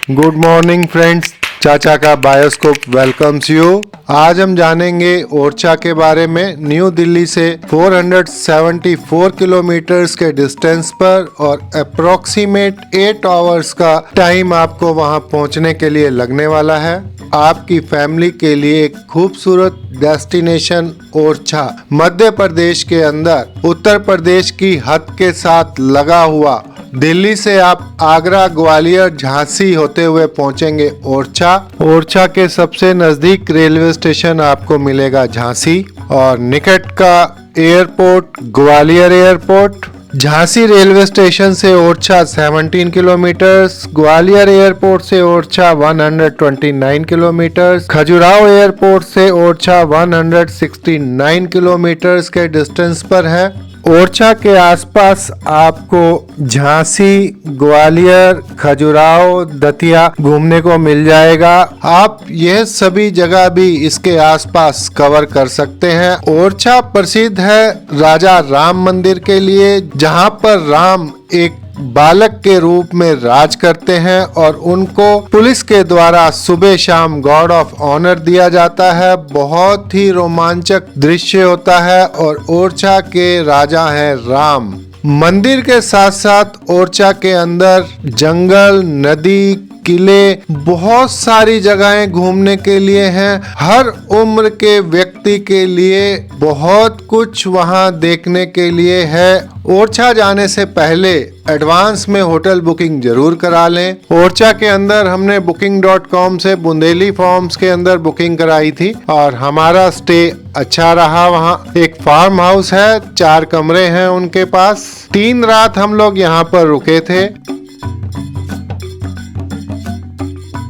Good morning friends, चाचा का bioscope welcomes you. आज हम जानेंगे ओरछा के बारे में। न्यू दिल्ली से 474 किलोमीटर्स के डिस्टेंस पर और अप्रोक्सीमेट 8 आवर्स का टाइम आपको वहां पहुंचने के लिए लगने वाला है। आपकी फैमिली के लिए एक खूबसूरत डेस्टिनेशन ओरछा मध्य प्रदेश के अंदर उत्तर प्रदेश की हद के साथ लगा हुआ। दिल्ली से आप आगरा, ग्वालियर, झांसी होते हुए पहुंचेंगे ओरछा। ओरछा के सबसे नजदीक रेलवे स्टेशन आपको मिलेगा झांसी और निकट का airport Gwalior airport. Jhansi railway station से ओरछा 17 किलोमीटर्स, ग्वालियर एयरपोर्ट से ओरछा 129 किलोमीटर्स, खजुराहो एयरपोर्ट से ओरछा 169 किलोमीटर्स के डिस्टेंस पर है। ओरछा के आसपास आपको झांसी, ग्वालियर, खजुराहो, दतिया घूमने को मिल जाएगा। आप यह सभी जगह भी इसके आसपास कवर कर सकते हैं। ओरछा प्रसिद्ध है राजा राम मंदिर के लिए, जहां पर राम एक बालक के रूप में राज करते हैं और उनको पुलिस के द्वारा सुबह शाम गॉर्ड ऑफ ऑनर दिया जाता है। बहुत ही रोमांचक दृश्य होता है और ओरछा के राजा हैं राम। मंदिर के साथ साथ ओरछा के अंदर जंगल, नदी, किले, बहुत सारी जगहें घूमने के लिए हैं। हर उम्र के व्यक्ति के लिए बहुत कुछ वहां देखने के लिए है। ओरछा जाने से पहले एडवांस में होटल बुकिंग जरूर करा लें। ओरछा के अंदर हमने booking.com से बुंदेली फॉर्म्स के अंदर बुकिंग कराई थी और हमारा स्टे अच्छा रहा। वहाँ एक फार्म हाउस है, 4 कमरे हैं उनके पास। 3 रात हम लोग यहाँ पर रुके थे।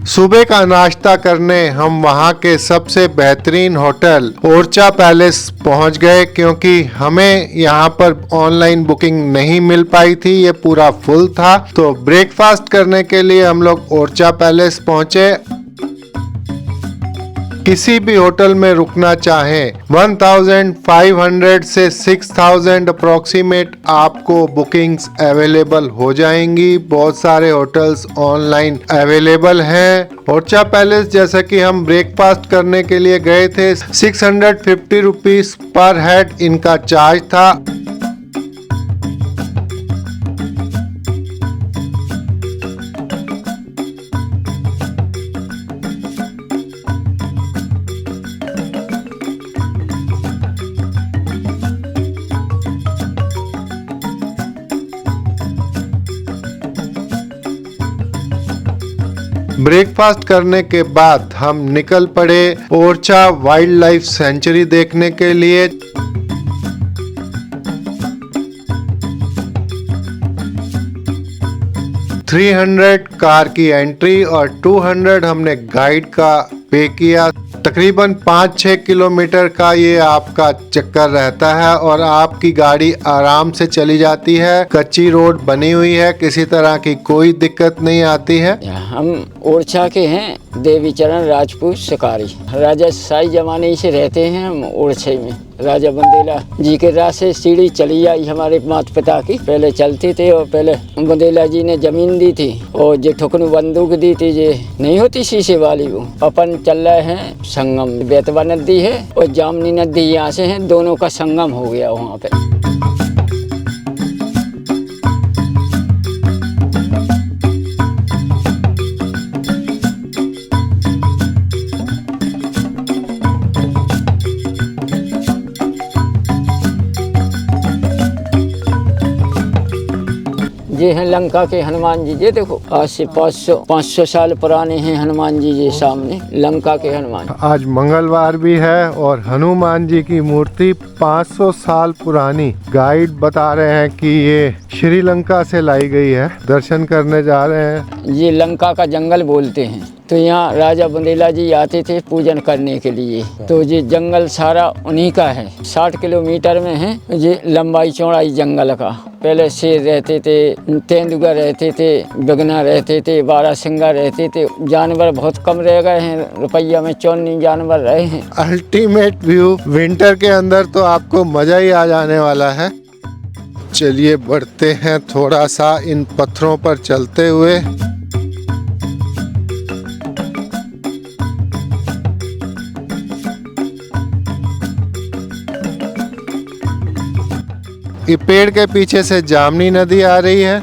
सुबह का नाश्ता करने हम वहाँ के सबसे बेहतरीन होटल ओरछा पैलेस पहुँच गए, क्योंकि हमें यहाँ पर ऑनलाइन बुकिंग नहीं मिल पाई थी, ये पूरा फुल था। तो ब्रेकफास्ट करने के लिए हम लोग ओरछा पैलेस पहुँचे। किसी भी होटल में रुकना चाहें 1500 से 6000 अप्रोक्सीमेट आपको बुकिंग्स अवेलेबल हो जाएंगी। बहुत सारे होटल्स ऑनलाइन अवेलेबल हैं। ओरछा पैलेस जैसा कि हम ब्रेकफास्ट करने के लिए गए थे, 650 रुपीज पर हेड इनका चार्ज था। ब्रेकफास्ट करने के बाद हम निकल पड़े ओरछा वाइल्ड लाइफ सेंचुरी देखने के लिए। $300 कार की एंट्री और $200 हमने गाइड का पे किया। तकरीबन 5-6 किलोमीटर का ये आपका चक्कर रहता है और आपकी गाड़ी आराम से चली जाती है। कच्ची रोड बनी हुई है, किसी तरह की कोई दिक्कत नहीं आती है। हम ओरछा के हैं, देवीचरण राजपूत शिकारी। राजा शाही जमाने से रहते हैं हम ओरछे में। राजा बुंदेला जी के राज से सीढ़ी चली आई हमारे माता पिता की, पहले चलती थी। और पहले बुंदेला जी ने जमीन दी थी और जो ठुकनू बंदूक दी थी, जे नहीं होती शीशे वाली, वो अपन चल रहे हैं। संगम बेतवा नदी है और जामनी नदी यहाँ से है, दोनों का संगम हो गया वहाँ पे। ये हैं लंका के हनुमान जी। ये देखो आज से 500 साल पुराने हैं हनुमान जी। ये सामने लंका के हनुमान। आज मंगलवार भी है और हनुमान जी की मूर्ति 500 साल पुरानी। गाइड बता रहे हैं कि ये श्रीलंका से लाई गई है। दर्शन करने जा रहे हैं। ये लंका का जंगल बोलते हैं। तो यहाँ राजा बुंदेला जी आते थे पूजन करने के लिए। तो ये जंगल सारा उन्हीं का है। 60 किलोमीटर में है ये लंबाई चौड़ाई जंगल का। पहले शेर रहते थे, तेंदुआ रहते थे, बगना रहते थे, बारहसिंगा रहते थे। जानवर बहुत कम रह गए हैं, रुपया में 54 जानवर रहे हैं। Ultimate view. विंटर के अंदर तो आपको मजा ही आ जाने वाला है। चलिए बढ़ते हैं थोड़ा सा इन पत्थरों पर चलते हुए। ये पेड़ के पीछे से जामनी नदी आ रही है,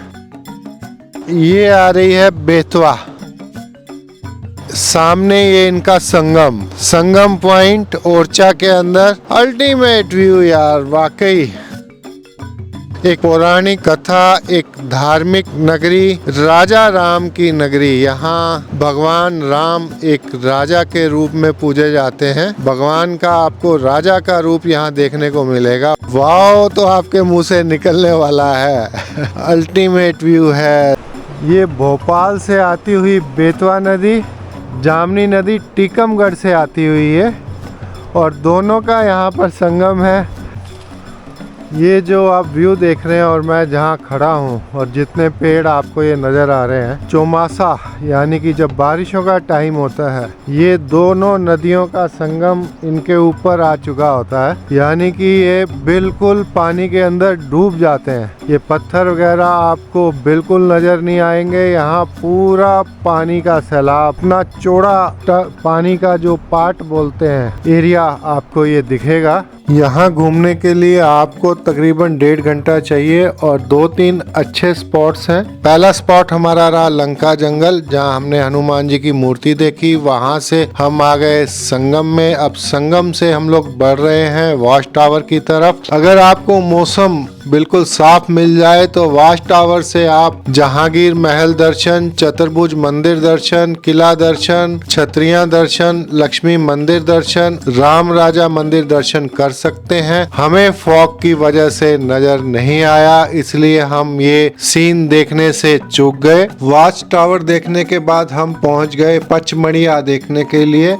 ये आ रही है बेतवा। सामने ये इनका संगम पॉइंट ओरछा के अंदर। अल्टीमेट व्यू यार, वाकई एक पौराणिक कथा, एक धार्मिक नगरी, राजा राम की नगरी। यहाँ भगवान राम एक राजा के रूप में पूजे जाते हैं। भगवान का आपको राजा का रूप यहाँ देखने को मिलेगा। वाह, तो आपके मुंह से निकलने वाला है। अल्टीमेट व्यू है। ये भोपाल से आती हुई बेतवा नदी, जामनी नदी टीकमगढ़ से आती हुई है और दोनों का यहाँ पर संगम है। ये जो आप व्यू देख रहे हैं और मैं जहाँ खड़ा हूँ और जितने पेड़ आपको ये नज़र आ रहे हैं, चौमासा यानी कि जब बारिशों का टाइम होता है, ये दोनों नदियों का संगम इनके ऊपर आ चुका होता है, यानी कि ये बिल्कुल पानी के अंदर डूब जाते हैं। ये पत्थर वगैरह आपको बिल्कुल नज़र नहीं आएंगे। यहाँ पूरा पानी का सैलाब, अपना चौड़ा पानी का जो पार्ट बोलते हैं एरिया आपको ये दिखेगा। यहाँ घूमने के लिए आपको तकरीबन 1.5 घंटा चाहिए और 2-3 अच्छे स्पॉट्स हैं। पहला स्पॉट हमारा रहा लंका जंगल, जहाँ हमने हनुमान जी की मूर्ति देखी। वहाँ से हम आ गए संगम में। अब संगम से हम लोग बढ़ रहे हैं वॉच टावर की तरफ। अगर आपको मौसम बिल्कुल साफ मिल जाए तो वॉच टावर से आप जहांगीर महल दर्शन, चतुर्भुज मंदिर दर्शन, किला दर्शन, छतरियां दर्शन, लक्ष्मी मंदिर दर्शन, राम राजा मंदिर दर्शन कर सकते हैं। हमें फॉग की वजह से नजर नहीं आया, इसलिए हम ये सीन देखने से चूक गए। वॉच टावर देखने के बाद हम पहुंच गए पचमढ़िया देखने के लिए।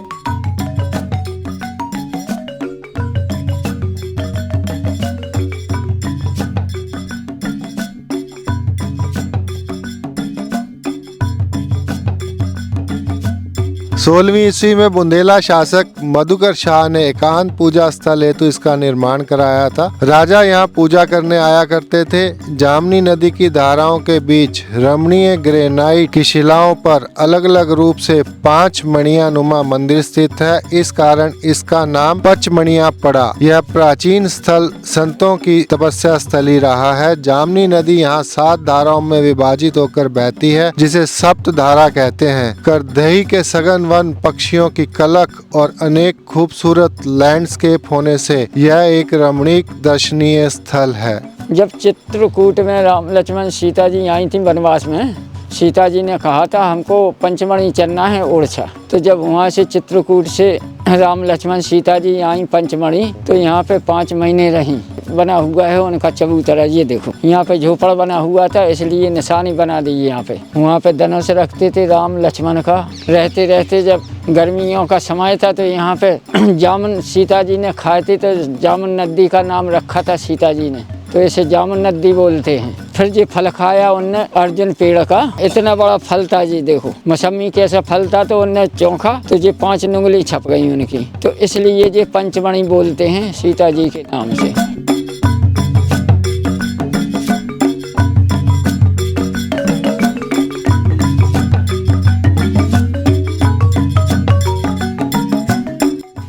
सोलहवीं ईस्वी में बुंदेला शासक मधुकर शाह ने एकांत पूजा स्थल हेतु इसका निर्माण कराया था। राजा यहाँ पूजा करने आया करते थे। जामनी नदी की धाराओं के बीच रमणीय ग्रेनाइट की शिलाओं पर अलग अलग रूप से 5 मणिया नुमा मंदिर स्थित है। इस कारण इसका नाम पचमढ़िया पड़ा। यह प्राचीन स्थल संतों की तपस्या स्थली रहा है। जामनी नदी यहाँ 7 धाराओं में विभाजित होकर बहती है, जिसे सप्त धारा कहते हैं। करदही के सघन वन, पक्षियों की कलक और अनेक खूबसूरत लैंडस्केप होने से यह एक रमणीक दर्शनीय स्थल है। जब चित्रकूट में राम लक्ष्मण सीता जी आई थी वनवास में, सीता जी ने कहा था हमको पंचमढ़ी चलना है ओरछा। तो जब वहाँ से चित्रकूट से राम लक्ष्मण सीता जी आई पंचमढ़ी, तो यहाँ पे 5 महीने रही। बना हुआ है उनका चबूतरा, ये देखो यहाँ पे झोपड़ा बना हुआ था, इसलिए निशानी बना दी यहाँ पे। वहाँ पे धनुष रखते थे राम लक्ष्मण का। रहते रहते जब गर्मियों का समय था तो यहाँ पे जामुन सीता जी ने खाए थे, तो जामुन नदी का नाम रखा था सीता जी ने, तो इसे जामुन नदी बोलते हैं। फिर ये फल खाया उनने अर्जुन पेड़ का, इतना बड़ा फल था जी, देखो मौसमी कैसा फल था, तो उनने चौंका तो ये 5 उंगली छप गई उनकी, तो इसलिए ये पंचमढ़ी बोलते हैं सीता जी के नाम से।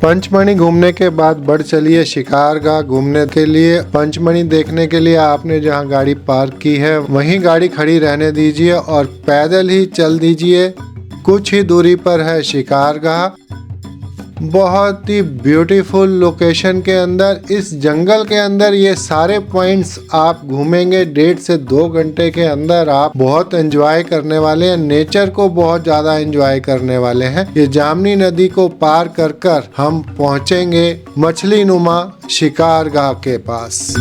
पंचमढ़ी घूमने के बाद बढ़ चलिए शिकारगाह घूमने के लिए। पंचमढ़ी देखने के लिए आपने जहां गाड़ी पार्क की है वहीं गाड़ी खड़ी रहने दीजिए और पैदल ही चल दीजिए। कुछ ही दूरी पर है शिकारगाह। बहुत ही ब्यूटीफुल लोकेशन के अंदर, इस जंगल के अंदर ये सारे पॉइंट्स आप घूमेंगे 1.5 से 2 घंटे के अंदर। आप बहुत एंजॉय करने वाले हैं, नेचर को बहुत ज़्यादा एंजॉय करने वाले हैं। ये जामनी नदी को पार कर कर हम पहुँचेंगे मछली नुमा शिकारगाह के पास।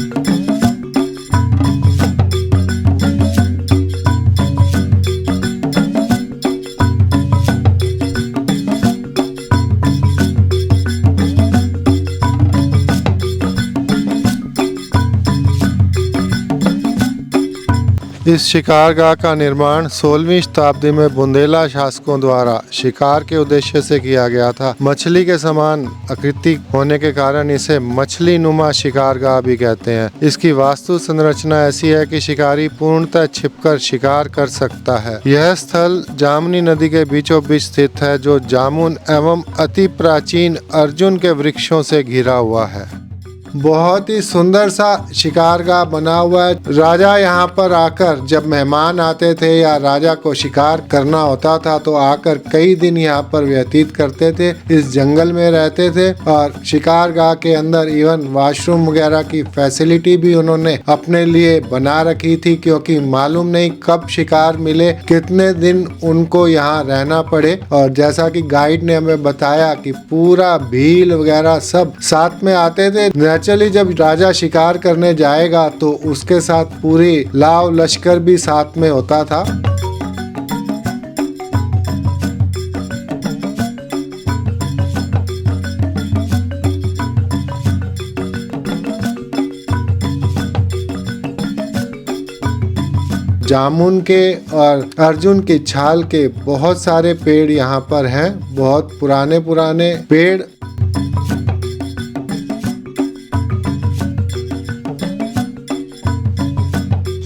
इस शिकारगाह का निर्माण 16वीं शताब्दी में बुंदेला शासकों द्वारा शिकार के उद्देश्य से किया गया था। मछली के समान आकृति होने के कारण इसे मछली नुमा शिकारगाह भी कहते हैं। इसकी वास्तु संरचना ऐसी है कि शिकारी पूर्णतः छिपकर शिकार कर सकता है। यह स्थल जामनी नदी के बीचों बीच स्थित है, जो जामुन एवं अति प्राचीन अर्जुन के वृक्षों से घिरा हुआ है। बहुत ही सुंदर सा शिकारगाह बना हुआ है। राजा यहाँ पर आकर जब मेहमान आते थे या राजा को शिकार करना होता था तो आकर कई दिन यहाँ पर व्यतीत करते थे, इस जंगल में रहते थे। और शिकारगाह के अंदर इवन वॉशरूम वगैरह की फैसिलिटी भी उन्होंने अपने लिए बना रखी थी, क्योंकि मालूम नहीं कब शिकार मिले, कितने दिन उनको यहाँ रहना पड़े। और जैसा कि गाइड ने हमें बताया कि पूरा भील वगैरह सब साथ में आते थे। नेचुरली जब राजा शिकार करने जाएगा तो उसके साथ पूरी लाव लश्कर भी साथ में होता था। जामुन के और अर्जुन की छाल के बहुत सारे पेड़ यहाँ पर हैं, बहुत पुराने पुराने पेड़।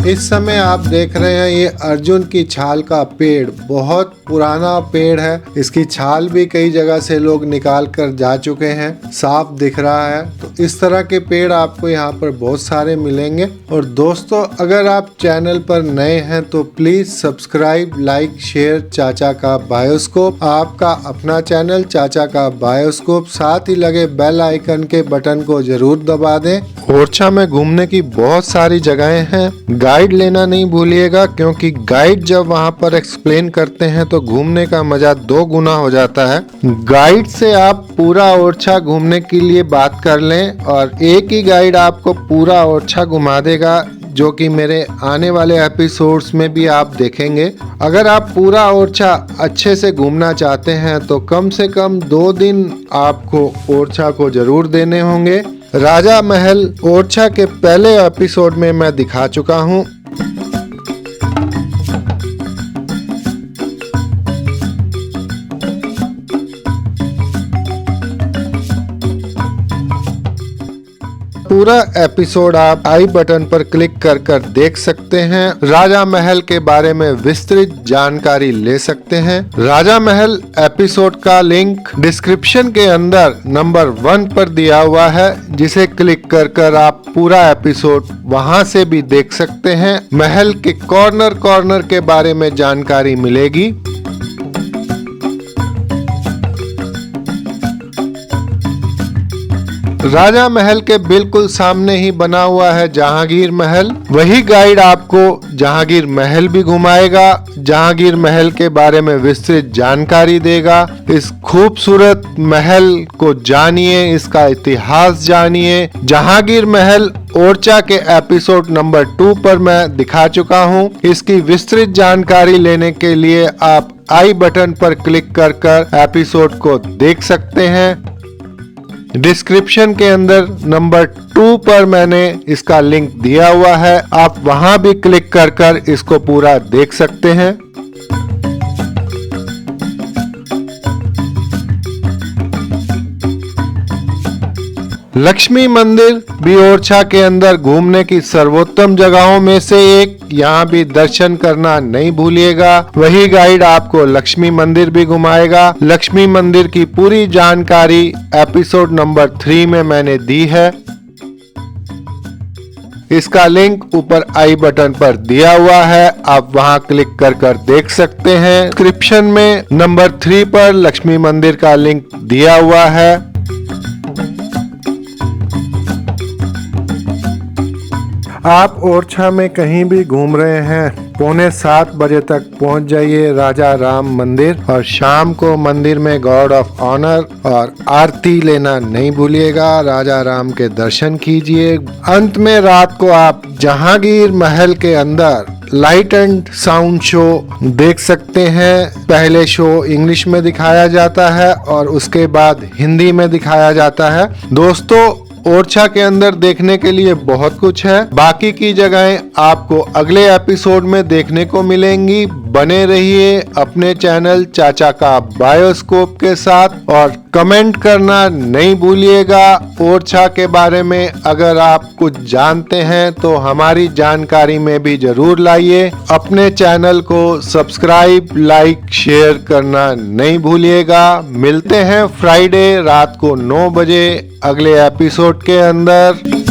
इस समय आप देख रहे हैं ये अर्जुन की छाल का पेड़ बहुत पुराना पेड़ है। इसकी छाल भी कई जगह से लोग निकाल कर जा चुके हैं, साफ दिख रहा है। तो इस तरह के पेड़ आपको यहाँ पर बहुत सारे मिलेंगे। और दोस्तों, अगर आप चैनल पर नए हैं तो प्लीज सब्सक्राइब, लाइक, शेयर चाचा का बायोस्कोप, आपका अपना चैनल चाचा का बायोस्कोप। साथ ही लगे बेल आइकन के बटन को जरूर दबा दें। ओरछा में घूमने की बहुत सारी जगहें हैं, गाइड लेना नहीं भूलिएगा, क्योंकि गाइड जब वहाँ पर एक्सप्लेन करते हैं तो घूमने का मजा 2 गुना हो जाता है। गाइड से आप पूरा ओरछा घूमने के लिए बात कर लें और एक ही गाइड आपको पूरा ओरछा घुमा देगा, जो कि मेरे आने वाले एपिसोड्स में भी आप देखेंगे। अगर आप पूरा ओरछा अच्छे से घूमना चाहते हैं तो कम से कम 2 दिन आपको ओरछा को जरूर देने होंगे। राजा महल ओरछा के पहले एपिसोड में मैं दिखा चुका हूँ। पूरा एपिसोड आप आई बटन पर क्लिक कर देख सकते हैं। राजा महल के बारे में विस्तृत जानकारी ले सकते हैं। राजा महल एपिसोड का लिंक डिस्क्रिप्शन के अंदर नंबर 1 पर दिया हुआ है, जिसे क्लिक कर आप पूरा एपिसोड वहां से भी देख सकते हैं। महल के कॉर्नर कॉर्नर के बारे में जानकारी मिलेगी। राजा महल के बिल्कुल सामने ही बना हुआ है जहांगीर महल। वही गाइड आपको जहांगीर महल भी घुमाएगा, जहांगीर महल के बारे में विस्तृत जानकारी देगा। इस खूबसूरत महल को जानिए, इसका इतिहास जानिए। जहांगीर महल ओरछा के एपिसोड नंबर 2 पर मैं दिखा चुका हूं। इसकी विस्तृत जानकारी लेने के लिए आप आई बटन पर क्लिक कर एपिसोड को देख सकते हैं। डिस्क्रिप्शन के अंदर नंबर 2 पर मैंने इसका लिंक दिया हुआ है, आप वहां भी क्लिक कर इसको पूरा देख सकते हैं। लक्ष्मी मंदिर भी ओरछा के अंदर घूमने की सर्वोत्तम जगहों में से एक, यहाँ भी दर्शन करना नहीं भूलिएगा। वही गाइड आपको लक्ष्मी मंदिर भी घुमाएगा। लक्ष्मी मंदिर की पूरी जानकारी एपिसोड नंबर 3 में मैंने दी है। इसका लिंक ऊपर आई बटन पर दिया हुआ है, आप वहां क्लिक कर देख सकते हैं। डिस्क्रिप्शन में नंबर 3 पर लक्ष्मी मंदिर का लिंक दिया हुआ है। आप ओरछा में कहीं भी घूम रहे हैं, 6:45 बजे तक पहुंच जाइए राजा राम मंदिर, और शाम को मंदिर में गॉड ऑफ ऑनर और आरती लेना नहीं भूलिएगा। राजा राम के दर्शन कीजिए। अंत में रात को आप जहांगीर महल के अंदर लाइट एंड साउंड शो देख सकते हैं। पहले शो इंग्लिश में दिखाया जाता है और उसके बाद हिंदी में दिखाया जाता है। दोस्तों, ओरछा के अंदर देखने के लिए बहुत कुछ है। बाकी की जगहें आपको अगले एपिसोड में देखने को मिलेंगी। बने रहिए अपने चैनल चाचा का बायोस्कोप के साथ और कमेंट करना नहीं भूलिएगा। ओरछा के बारे में अगर आप कुछ जानते हैं तो हमारी जानकारी में भी जरूर लाइए। अपने चैनल को सब्सक्राइब, लाइक, शेयर करना नहीं भूलिएगा। मिलते हैं फ्राइडे रात को 9 बजे अगले एपिसोड के अंदर।